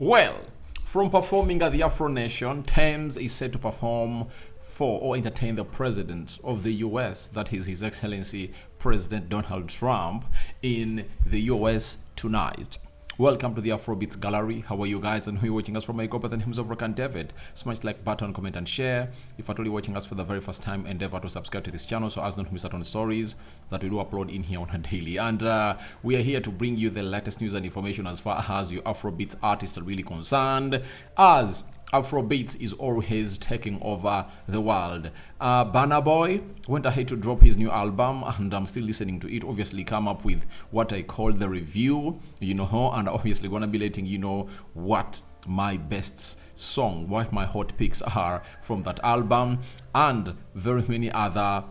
Well, from performing at the Afro Nation, Tems is set to perform for or entertain the president of the US, that is His Excellency President Donald Trump, in the US tonight. Welcome to the Afrobeats gallery. How are you guys? And who are you watching us from? I go by the names of Rock and David. Smash like button, comment and share. If you're watching us for the very first time, endeavor to subscribe to this channel so as not to miss out on stories that we do upload in here on a daily. And we are here to bring you the latest news and information as far as your Afrobeats artists are really concerned, as Afrobeats is always taking over the world. Burna Boy went ahead to drop his new album, and I'm still listening to it. Obviously, come up with what I call the review, and obviously gonna be letting you know what my best song, what my hot picks are from that album, and very many other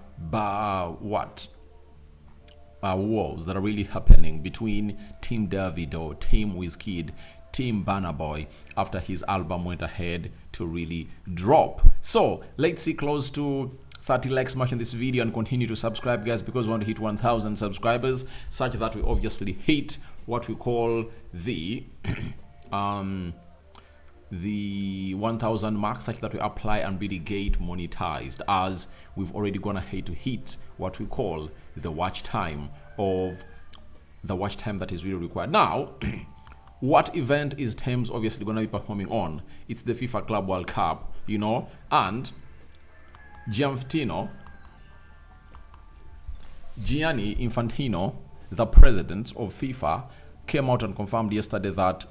wars that are really happening between Team Davido, Team Wizkid, Team Burna Boy after his album went ahead to really drop. So let's see close to 30 likes much in this video and continue to subscribe, guys, because we want to hit 1,000 subscribers such that we obviously hit what we call the 1,000 mark, such that we apply and really get monetized, as we've already gone ahead to hit what we call the watch time that is really required. Now what event is Tems obviously going to be performing on? It's the FIFA Club World Cup, and Gianni Infantino, the president of FIFA, came out and confirmed yesterday that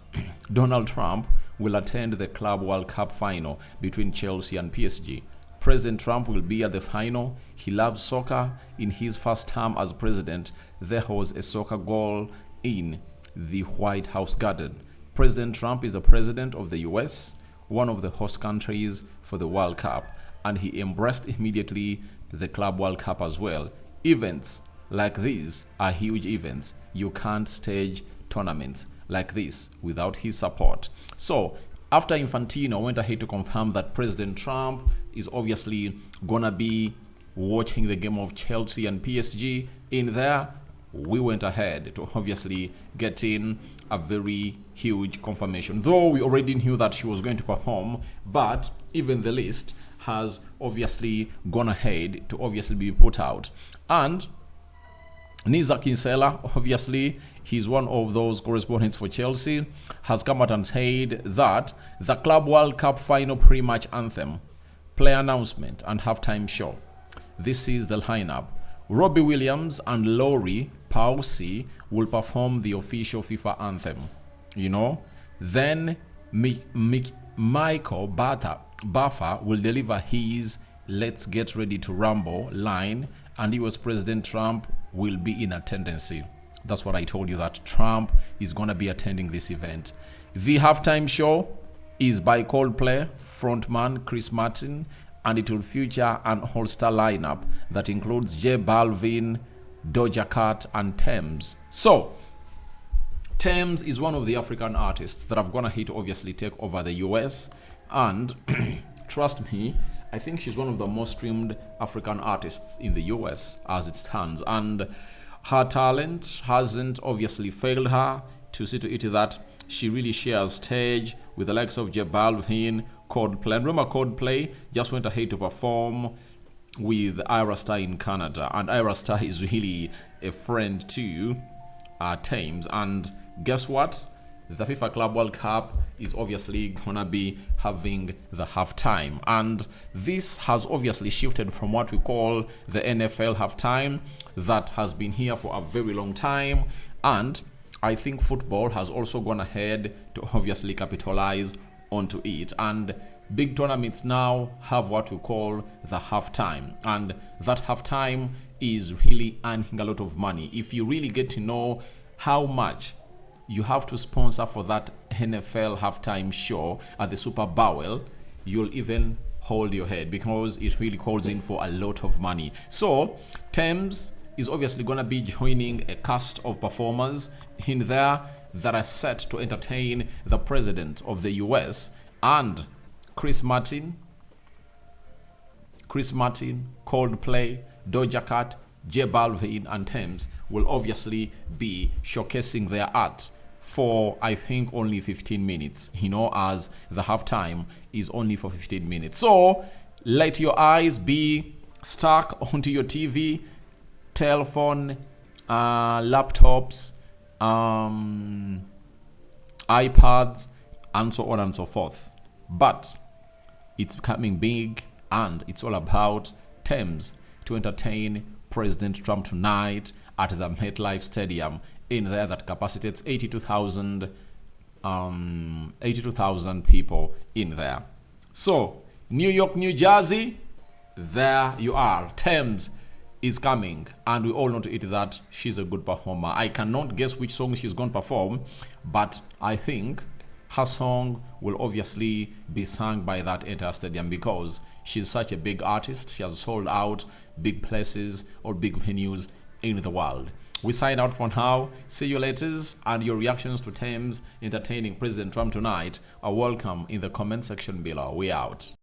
Donald Trump will attend the Club World Cup final between Chelsea and PSG. President Trump will be at the final. He loves soccer. In his first term as president, there was a soccer goal in the White House garden. President Trump is the president of the US, one of the host countries for the World Cup, and he embraced immediately the Club World Cup as well. Events like these are huge events. You can't stage tournaments like this without his support. So after Infantino went ahead to confirm that President Trump is obviously gonna be watching the game of Chelsea and PSG in there, we went ahead to obviously get in a very huge confirmation. Though we already knew that she was going to perform, but even the list has obviously gone ahead to obviously be put out. And Niza Kinsella, obviously, he's one of those correspondents for Chelsea, has come out and said that the Club World Cup final pre-match anthem, player announcement, and halftime show. This is the lineup. Robbie Williams and Laurie Pausey will perform the official FIFA anthem. Then Michael Buffer will deliver his "Let's Get Ready to Rumble" line, and US President Trump will be in attendance. That's what I told you, that Trump is gonna be attending this event. The halftime show is by Coldplay frontman Chris Martin, and it will feature an all-star lineup that includes J Balvin, Doja Cat, and Tems. So Tems is one of the African artists that have gone ahead to obviously take over the US, and trust me, I think she's one of the most streamed African artists in the US as it stands, and her talent hasn't obviously failed her to see to it that she really shares stage with the likes of J Balvin, Coldplay. And remember, Coldplay just went ahead to perform with Ira Star in Canada, and Ira Star is really a friend to Tems. And guess what? The FIFA Club World Cup is obviously gonna be having the halftime, and this has obviously shifted from what we call the NFL halftime that has been here for a very long time, and I think football has also gone ahead to obviously capitalize onto it, and big tournaments now have what we call the halftime, and that halftime is really earning a lot of money. If you really get to know how much you have to sponsor for that NFL halftime show at the Super Bowl, you'll even hold your head, because it really calls in for a lot of money. So Tems is obviously going to be joining a cast of performers in there that are set to entertain the president of the US, and Chris Martin, Coldplay, Doja Cat, J Balvin, and Tems will obviously be showcasing their art for I think only 15 minutes, as the halftime is only for 15 minutes. So let your eyes be stuck onto your TV, telephone, laptops, iPads, and so on and so forth. But it's becoming big, and it's all about Tems to entertain President Trump tonight at the MetLife Stadium in there that capacitates 82,000 people in there. So New York, New Jersey, there you are. Tems is coming, and we all know to it that she's a good performer. I cannot guess which song she's going to perform, but I think her song will obviously be sung by that entire stadium because she's such a big artist. She has sold out big places or big venues in the world. We sign out for now. See you later, and your reactions to Tems entertaining President Trump tonight are welcome in the comment section below. We out.